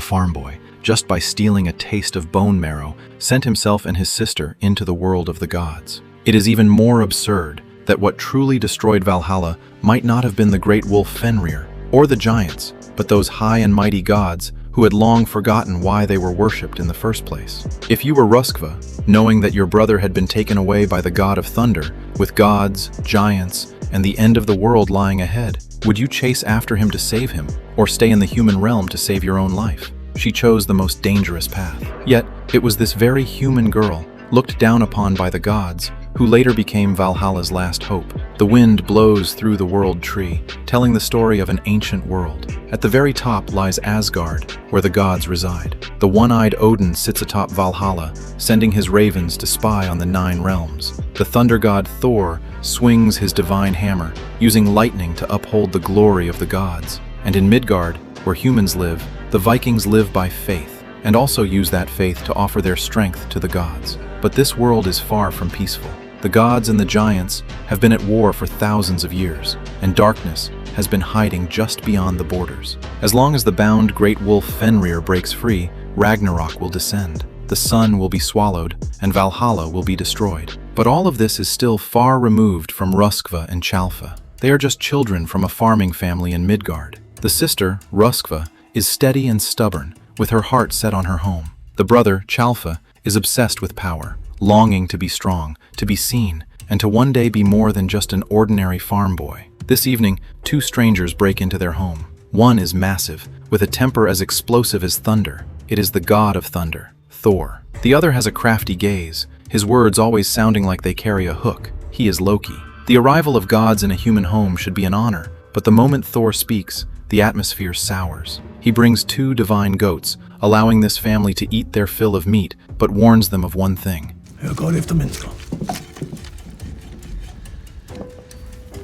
farm boy, just by stealing a taste of bone marrow, sent himself and his sister into the world of the gods. It is even more absurd that what truly destroyed Valhalla might not have been the great wolf Fenrir or the giants, but those high and mighty gods who had long forgotten why they were worshipped in the first place. If you were Röskva, knowing that your brother had been taken away by the god of thunder, with gods, giants, and the end of the world lying ahead, would you chase after him to save him, or stay in the human realm to save your own life? She chose the most dangerous path. Yet, it was this very human girl, looked down upon by the gods, who later became Valhalla's last hope. The wind blows through the world tree, telling the story of an ancient world. At the very top lies Asgard, where the gods reside. The one-eyed Odin sits atop Valhalla, sending his ravens to spy on the 9 realms. The thunder god Thor swings his divine hammer, using lightning to uphold the glory of the gods. And in Midgard, where humans live, the Vikings live by faith, and also use that faith to offer their strength to the gods. But this world is far from peaceful. The gods and the giants have been at war for thousands of years, and darkness has been hiding just beyond the borders. As long as the bound great wolf Fenrir breaks free, Ragnarok will descend. The sun will be swallowed, and Valhalla will be destroyed. But all of this is still far removed from Röskva and Tjalfe. They are just children from a farming family in Midgard. The sister, Röskva, is steady and stubborn, with her heart set on her home. The brother, Tjalfe, is obsessed with power, longing to be strong, to be seen, and to one day be more than just an ordinary farm boy. This evening, 2 strangers break into their home. One is massive, with a temper as explosive as thunder. It is the god of thunder, Thor. The other has a crafty gaze, his words always sounding like they carry a hook. He is Loki. The arrival of gods in a human home should be an honor, but the moment Thor speaks, the atmosphere sours. He brings 2 divine goats, allowing this family to eat their fill of meat, but warns them of one thing. Hør godt efter, mennesker.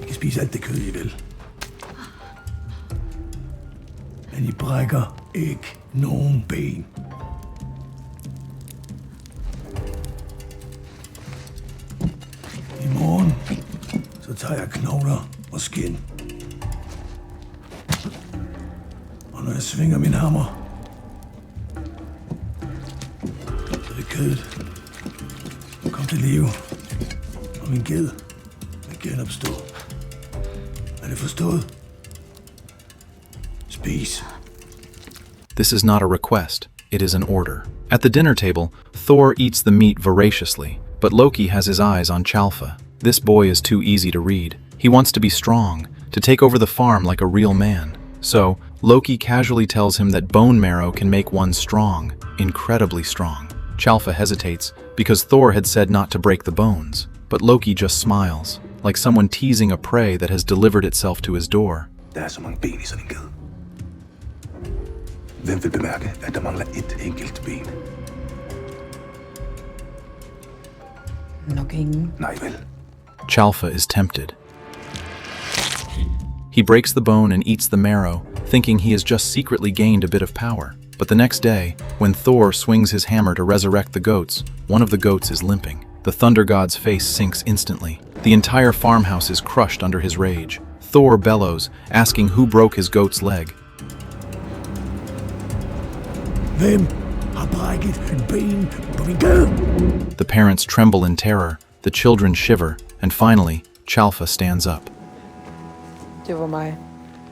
I kan spise alt det kød, I vil. Men I brækker ikke nogen ben. I morgen, så tager jeg knogler og skin. Og når jeg svinger min hammer, så er det kødet. Kom til live, og min ged vil genopstå. Er det forstået? Spis. This is not a request, it is an order. At the dinner table, Thor eats the meat voraciously, but Loki has his eyes on Tjalfe. This boy is too easy to read. He wants to be strong, to take over the farm like a real man. So, Loki casually tells him that bone marrow can make one strong, incredibly strong. Tjalfe hesitates, because Thor had said not to break the bones, but Loki just smiles, like someone teasing a prey that has delivered itself to his door. Der er så mange ben i sådan en ged. Hvem vil bemærke, at der mangler et enkelt ben? Nok ingen. Nej vel. Tjalfe is tempted. He breaks the bone and eats the marrow, thinking he has just secretly gained a bit of power. But the next day, when Thor swings his hammer to resurrect the goats, one of the goats is limping. The thunder god's face sinks instantly. The entire farmhouse is crushed under his rage. Thor bellows, asking who broke his goat's leg. Hvem har brækket et ben på min ged? The parents tremble in terror, the children shiver, and finally, Tjalfe stands up. Det var mig.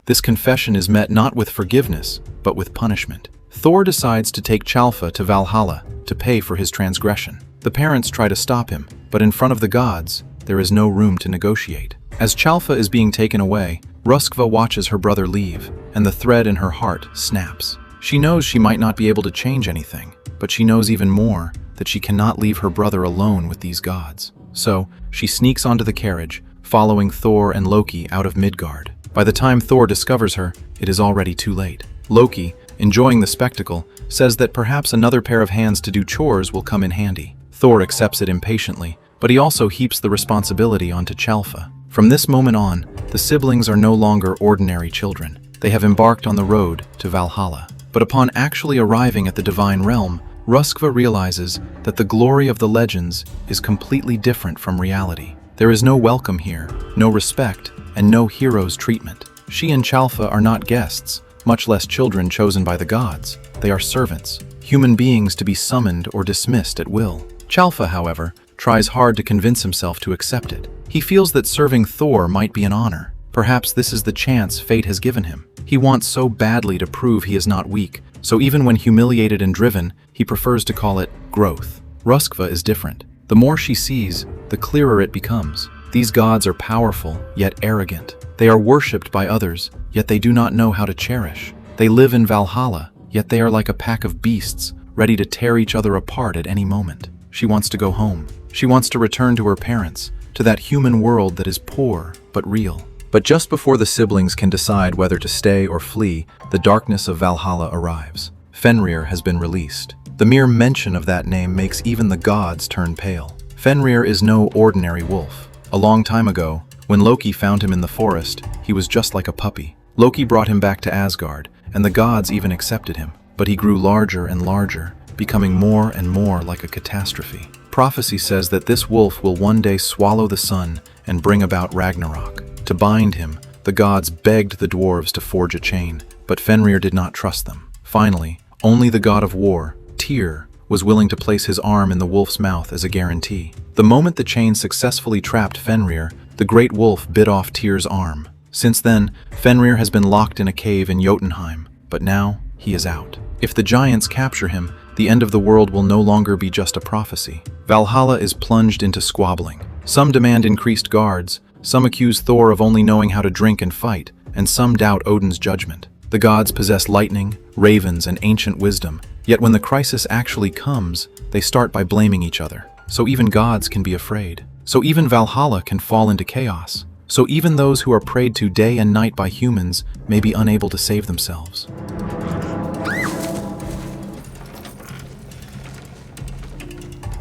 This confession is met not with forgiveness, but with punishment. Thor decides to take Tjalfe to Valhalla to pay for his transgression. The parents try to stop him, but in front of the gods, there is no room to negotiate. As Tjalfe is being taken away, Röskva watches her brother leave, and the thread in her heart snaps. She knows she might not be able to change anything, but she knows even more that she cannot leave her brother alone with these gods. So, she sneaks onto the carriage, following Thor and Loki out of Midgard. By the time Thor discovers her, it is already too late. Loki, enjoying the spectacle, says that perhaps another pair of hands to do chores will come in handy. Thor accepts it impatiently, but he also heaps the responsibility onto Tjalfe. From this moment on, the siblings are no longer ordinary children. They have embarked on the road to Valhalla. But upon actually arriving at the divine realm, Röskva realizes that the glory of the legends is completely different from reality. There is no welcome here, no respect, and no hero's treatment. She and Tjalfe are not guests, much less children chosen by the gods. They are servants, human beings to be summoned or dismissed at will. Tjalfe, however, tries hard to convince himself to accept it. He feels that serving Thor might be an honor. Perhaps this is the chance fate has given him. He wants so badly to prove he is not weak, so even when humiliated and driven, he prefers to call it growth. Röskva is different. The more she sees, the clearer it becomes. These gods are powerful, yet arrogant. They are worshipped by others, yet they do not know how to cherish. They live in Valhalla, yet they are like a pack of beasts, ready to tear each other apart at any moment. She wants to go home. She wants to return to her parents, to that human world that is poor but real. But just before the siblings can decide whether to stay or flee, the darkness of Valhalla arrives. Fenrir has been released. The mere mention of that name makes even the gods turn pale. Fenrir is no ordinary wolf. A long time ago, when Loki found him in the forest, he was just like a puppy. Loki brought him back to Asgard, and the gods even accepted him. But he grew larger and larger, becoming more and more like a catastrophe. Prophecy says that this wolf will one day swallow the sun and bring about Ragnarok. To bind him, the gods begged the dwarves to forge a chain, but Fenrir did not trust them. Finally, only the god of war, Tyr, was willing to place his arm in the wolf's mouth as a guarantee. The moment the chain successfully trapped Fenrir, the great wolf bit off Tyr's arm. Since then, Fenrir has been locked in a cave in Jotunheim, but now he is out. If the giants capture him, the end of the world will no longer be just a prophecy. Valhalla is plunged into squabbling. Some demand increased guards, some accuse Thor of only knowing how to drink and fight, and some doubt Odin's judgment. The gods possess lightning, ravens, and ancient wisdom, yet when the crisis actually comes, they start by blaming each other. So even gods can be afraid. So even Valhalla can fall into chaos. So even those who are prayed to day and night by humans may be unable to save themselves.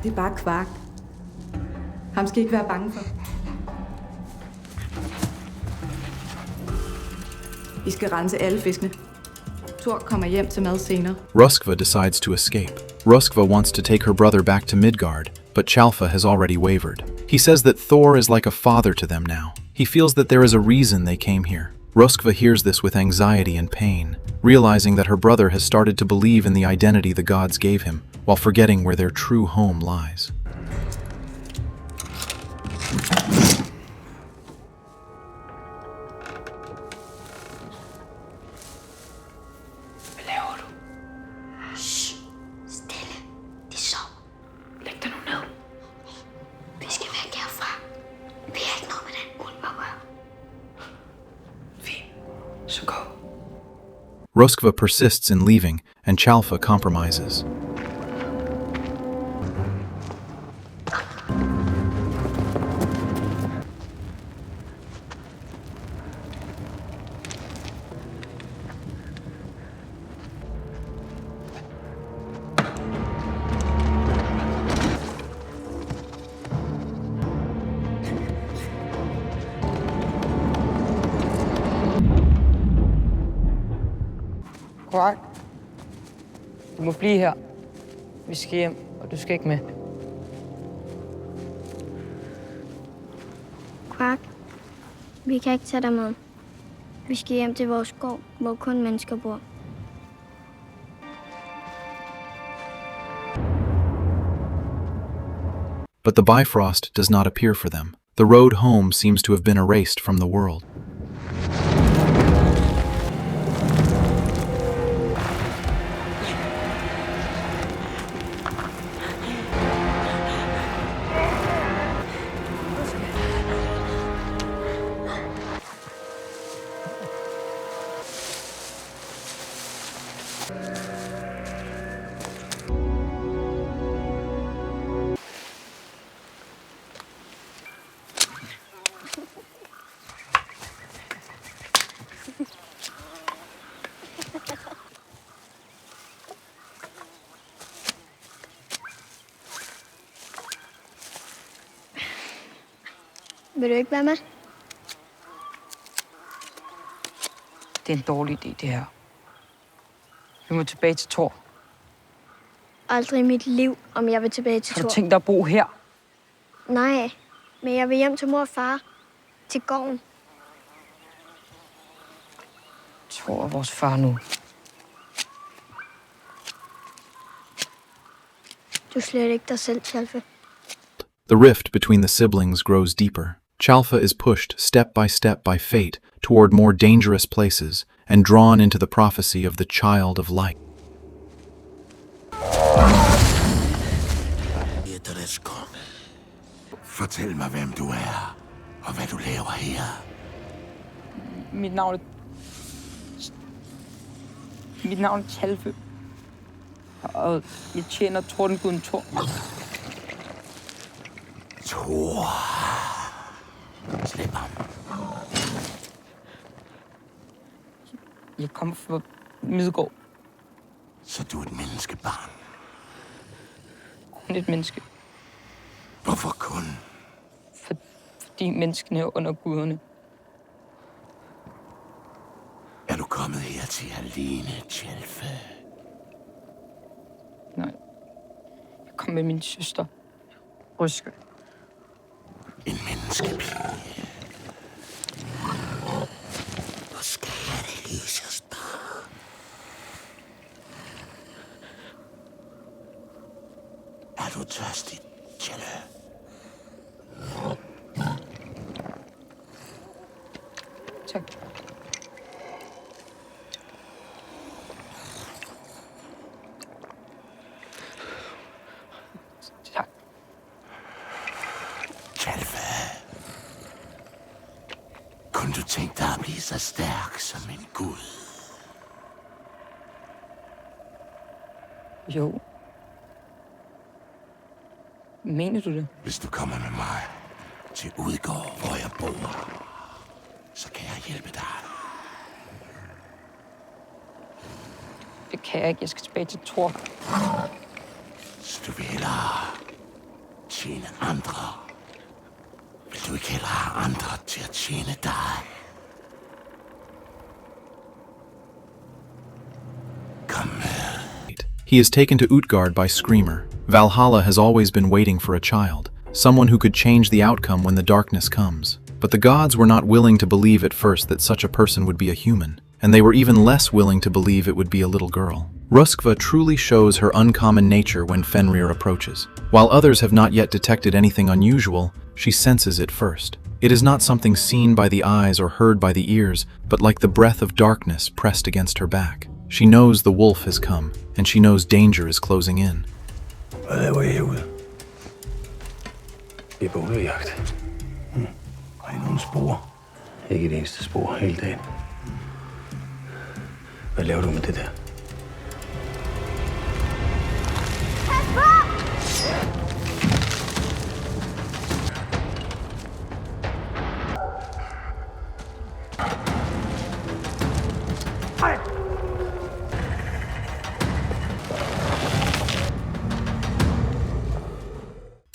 Det er bare Kvark. Ham skal I ikke være bange for. Vi skal rense alle fiskene. Thor kommer hjem til mad senere. Röskva decides to escape. Röskva wants to take her brother back to Midgard, but Tjalfe has already wavered. He says that Thor is like a father to them now. He feels that there is a reason they came here. Röskva hears this with anxiety and pain, realizing that her brother has started to believe in the identity the gods gave him, while forgetting where their true home lies. Hvad laver du? Shh, stille. De sov. Læg dig nu ned. Vi skal væk herfra. Vi har ikke noget med den ulv at gøre. Fint, så gå. Röskva persists in leaving, and Tjalfe compromises. Kvark. Du må blive her. Vi skal hjem, og du skal ikke med. Kvark, vi kan ikke tage dig med. Vi skal hjem til vores skov, hvor kun mennesker bor. But the Bifrost does not appear for them. The road home seems to have been erased from the world. Vil du ikke være med? Det er en dårlig idé, det her. Vi må tilbage til Thor. Aldrig i mit liv, om jeg vil tilbage til Har Thor. du tænkt dig at bo her? Nej, men jeg vil hjem til mor og far. Til gården. Thor er vores far nu. Du er slet ikke dig selv, Tjalfe. The rift between the siblings grows deeper. Tjalfe is pushed step by fate toward more dangerous places and drawn into the prophecy of the child of light. Jætternes konge. Fortæl mig, hvem du er, og hvad du laver her. Mit navn er Tjalfe, og jeg tjener tordenguden Thor. Thor. Slip ham. Jeg kommer fra Midgård. Så du er et menneskebarn. Kun et menneske, Hvorfor kun? fordi menneskene er under guderne. Er du kommet her til alene, Tjalfe? Nej, jeg kom med min søster, Røske. En menneskepige. Hvor skal jeg det lyses barn? Er du tørstig, Tjalfe? Tak. Tak. Tjalfe. Kunne du tænke dig at blive så stærk som en gud? Jo. Mener du det? Hvis du kommer med mig til Udgård, hvor jeg bor, så kan jeg hjælpe dig. Det kan jeg ikke. Jeg skal tilbage til Thor. Så du vil hellere tjene andre. Vil du ikke hellere have andre til at tjene dig? Kom med. He is taken to Utgard by Screamer. Valhalla has always been waiting for a child, someone who could change the outcome when the darkness comes. But the gods were not willing to believe at first that such a person would be a human, and they were even less willing to believe it would be a little girl. Röskva truly shows her uncommon nature when Fenrir approaches. While others have not yet detected anything unusual, she senses it first. It is not something seen by the eyes or heard by the ears, but like the breath of darkness pressed against her back. She knows the wolf has come, and she knows danger is closing in. Hvad laver I herude? Vi er på ulvejagt. Har I nogle spor? Ikke et eneste spor hele dagen. Hvad laver du med det der?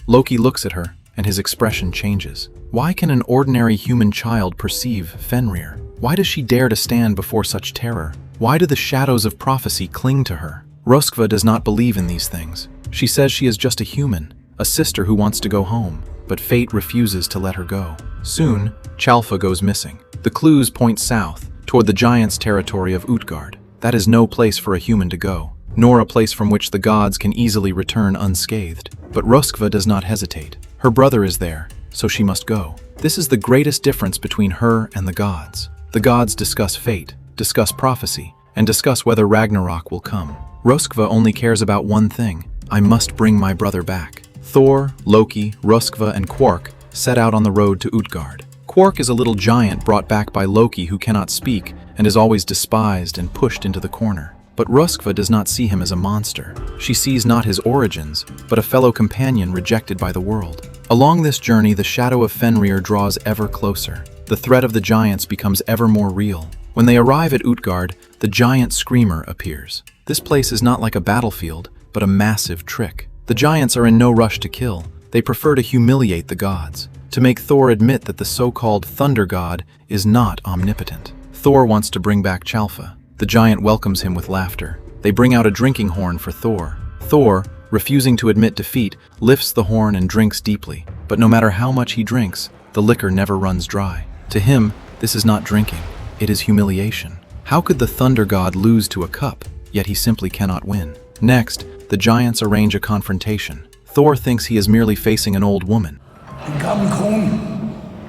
Loki looks at her, and his expression changes. Why can an ordinary human child perceive Fenrir? Why does she dare to stand before such terror? Why do the shadows of prophecy cling to her? Röskva does not believe in these things. She says she is just a human, a sister who wants to go home, but fate refuses to let her go. Soon, Tjalfe goes missing. The clues point south, toward the giants' territory of Utgard. That is no place for a human to go, nor a place from which the gods can easily return unscathed. But Röskva does not hesitate. Her brother is there, so she must go. This is the greatest difference between her and the gods. The gods discuss fate, discuss prophecy, and discuss whether Ragnarok will come. Röskva only cares about one thing: I must bring my brother back. Thor, Loki, Röskva, and Quark set out on the road to Utgard. Quark is a little giant brought back by Loki who cannot speak and is always despised and pushed into the corner. But Röskva does not see him as a monster. She sees not his origins, but a fellow companion rejected by the world. Along this journey, the shadow of Fenrir draws ever closer. The threat of the giants becomes ever more real. When they arrive at Utgard, the giant Screamer appears. This place is not like a battlefield, but a massive trick. The giants are in no rush to kill. They prefer to humiliate the gods, to make Thor admit that the so-called Thunder God is not omnipotent. Thor wants to bring back Tjalfe. The giant welcomes him with laughter. They bring out a drinking horn for Thor. Thor, refusing to admit defeat, lifts the horn and drinks deeply. But no matter how much he drinks, the liquor never runs dry. To him, this is not drinking. It is humiliation. How could the Thunder God lose to a cup, yet he simply cannot win? Next, the giants arrange a confrontation. Thor thinks he is merely facing an old woman. En gammel kone.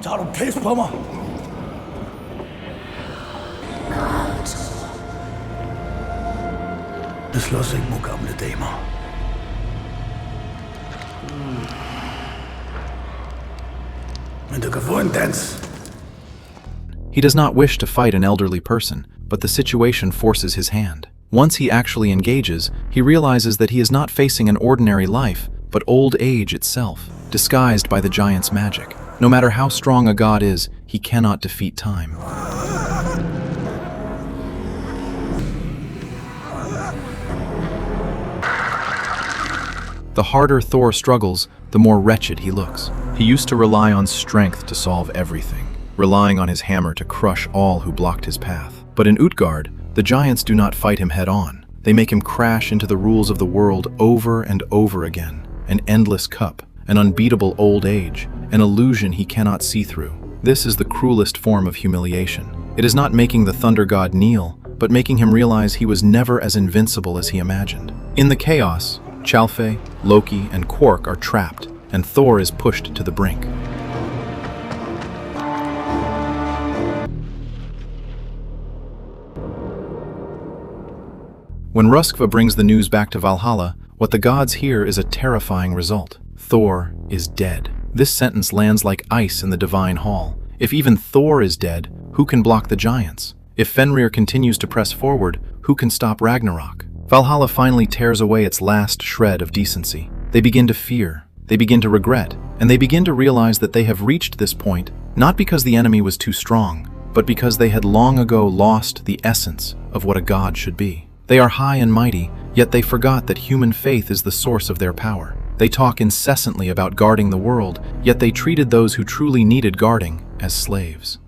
Tager du pis på mig? Jeg slås ikke mod gamle damer. Men du kan få en dans. He does not wish to fight an elderly person, but the situation forces his hand. Once he actually engages, he realizes that he is not facing an ordinary life, but old age itself, disguised by the giant's magic. No matter how strong a god is, he cannot defeat time. The harder Thor struggles, the more wretched he looks. He used to rely on strength to solve everything, relying on his hammer to crush all who blocked his path. But in Utgard, the giants do not fight him head-on. They make him crash into the rules of the world over and over again. An endless cup, an unbeatable old age, an illusion he cannot see through. This is the cruelest form of humiliation. It is not making the thunder god kneel, but making him realize he was never as invincible as he imagined. In the chaos, Tjalfe, Loki, and Quark are trapped, and Thor is pushed to the brink. When Röskva brings the news back to Valhalla, what the gods hear is a terrifying result. Thor is dead. This sentence lands like ice in the divine hall. If even Thor is dead, who can block the giants? If Fenrir continues to press forward, who can stop Ragnarok? Valhalla finally tears away its last shred of decency. They begin to fear, they begin to regret, and they begin to realize that they have reached this point not because the enemy was too strong, but because they had long ago lost the essence of what a god should be. They are high and mighty, yet they forgot that human faith is the source of their power. They talk incessantly about guarding the world, yet they treated those who truly needed guarding as slaves.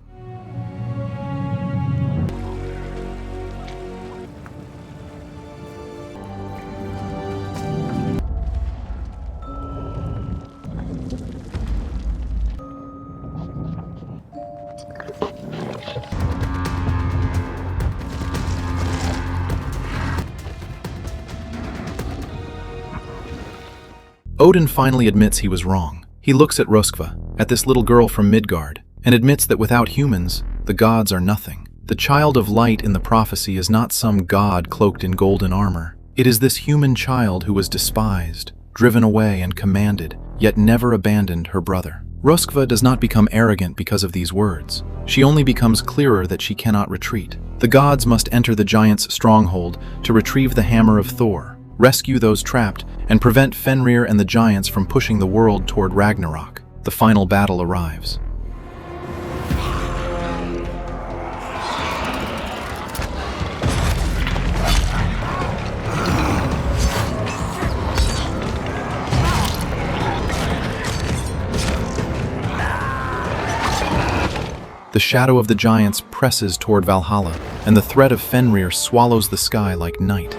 Odin finally admits he was wrong. He looks at Röskva, at this little girl from Midgard, and admits that without humans, the gods are nothing. The child of light in the prophecy is not some god cloaked in golden armor. It is this human child who was despised, driven away, and commanded, yet never abandoned her brother. Röskva does not become arrogant because of these words. She only becomes clearer that she cannot retreat. The gods must enter the giant's stronghold to retrieve the hammer of Thor, rescue those trapped, and prevent Fenrir and the giants from pushing the world toward Ragnarok. The final battle arrives. The shadow of the giants presses toward Valhalla, and the threat of Fenrir swallows the sky like night.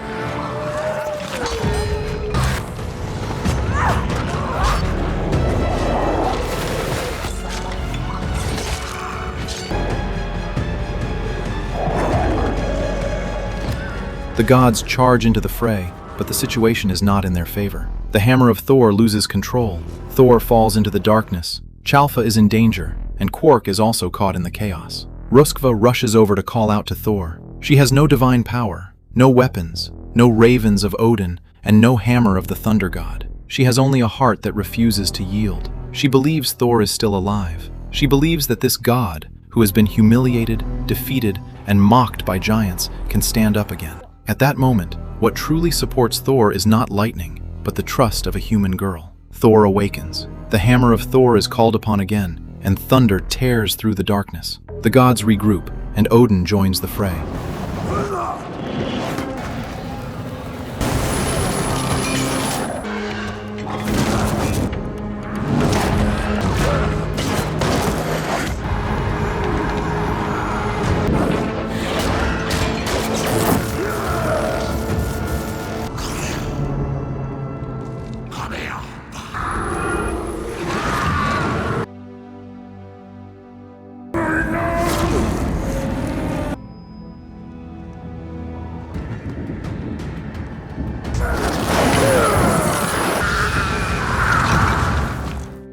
The gods charge into the fray, but the situation is not in their favor. The hammer of Thor loses control. Thor falls into the darkness. Tjalfe is in danger, and Quark is also caught in the chaos. Röskva rushes over to call out to Thor. She has no divine power, no weapons, no ravens of Odin, and no hammer of the thunder god. She has only a heart that refuses to yield. She believes Thor is still alive. She believes that this god, who has been humiliated, defeated, and mocked by giants, can stand up again. At that moment, what truly supports Thor is not lightning, but the trust of a human girl. Thor awakens. The hammer of Thor is called upon again, and thunder tears through the darkness. The gods regroup, and Odin joins the fray.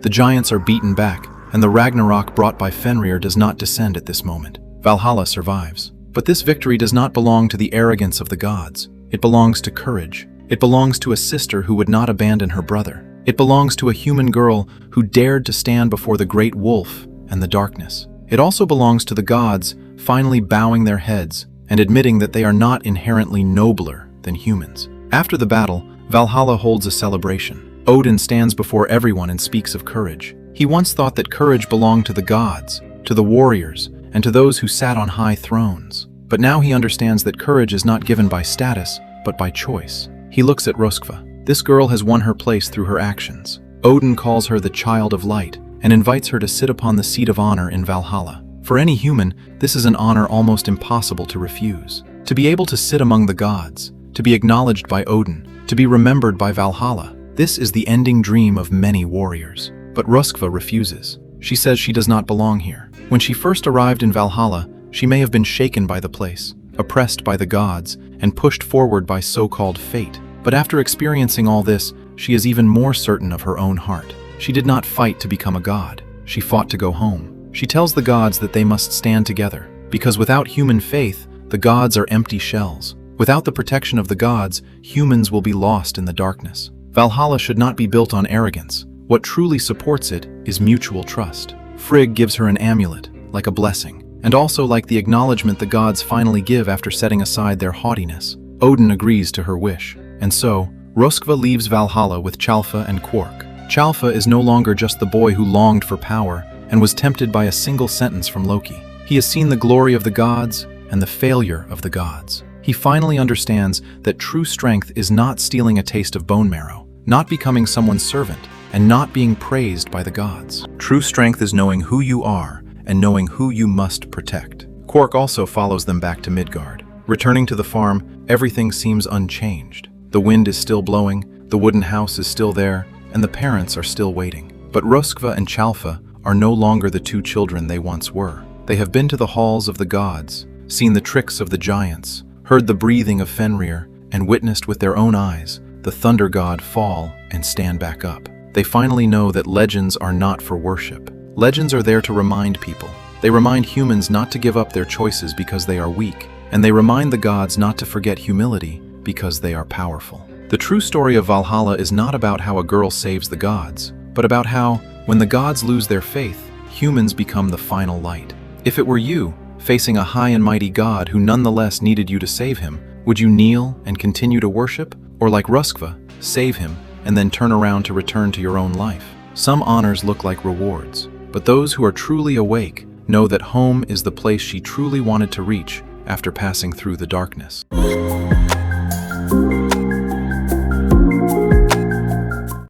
The giants are beaten back, and the Ragnarok brought by Fenrir does not descend at this moment. Valhalla survives. But this victory does not belong to the arrogance of the gods. It belongs to courage. It belongs to a sister who would not abandon her brother. It belongs to a human girl who dared to stand before the great wolf and the darkness. It also belongs to the gods finally bowing their heads and admitting that they are not inherently nobler than humans. After the battle, Valhalla holds a celebration. Odin stands before everyone and speaks of courage. He once thought that courage belonged to the gods, to the warriors, and to those who sat on high thrones. But now he understands that courage is not given by status, but by choice. He looks at Röskva. This girl has won her place through her actions. Odin calls her the child of light and invites her to sit upon the seat of honor in Valhalla. For any human, this is an honor almost impossible to refuse. To be able to sit among the gods, to be acknowledged by Odin, to be remembered by Valhalla, this is the ending dream of many warriors. But Röskva refuses. She says she does not belong here. When she first arrived in Valhalla, she may have been shaken by the place, oppressed by the gods, and pushed forward by so-called fate. But after experiencing all this, she is even more certain of her own heart. She did not fight to become a god. She fought to go home. She tells the gods that they must stand together, because without human faith, the gods are empty shells. Without the protection of the gods, humans will be lost in the darkness. Valhalla should not be built on arrogance. What truly supports it is mutual trust. Frigg gives her an amulet, like a blessing, and also like the acknowledgement the gods finally give after setting aside their haughtiness. Odin agrees to her wish, and so, Röskva leaves Valhalla with Tjalfe and Quark. Tjalfe is no longer just the boy who longed for power and was tempted by a single sentence from Loki. He has seen the glory of the gods and the failure of the gods. He finally understands that true strength is not stealing a taste of bone marrow, not becoming someone's servant, and not being praised by the gods. True strength is knowing who you are and knowing who you must protect. Quark also follows them back to Midgard. Returning to the farm, everything seems unchanged. The wind is still blowing, the wooden house is still there, and the parents are still waiting. But Röskva and Tjalfe are no longer the two children they once were. They have been to the halls of the gods, seen the tricks of the giants, heard the breathing of Fenrir, and witnessed with their own eyes the thunder god fall and stand back up. They finally know that legends are not for worship. Legends are there to remind people. They remind humans not to give up their choices because they are weak, and they remind the gods not to forget humility because they are powerful. The true story of Valhalla is not about how a girl saves the gods, but about how, when the gods lose their faith, humans become the final light. If it were you, facing a high and mighty god who nonetheless needed you to save him, would you kneel and continue to worship? Or like Röskva, save him and then turn around to return to your own life? Some honors look like rewards, but those who are truly awake know that home is the place she truly wanted to reach after passing through the darkness.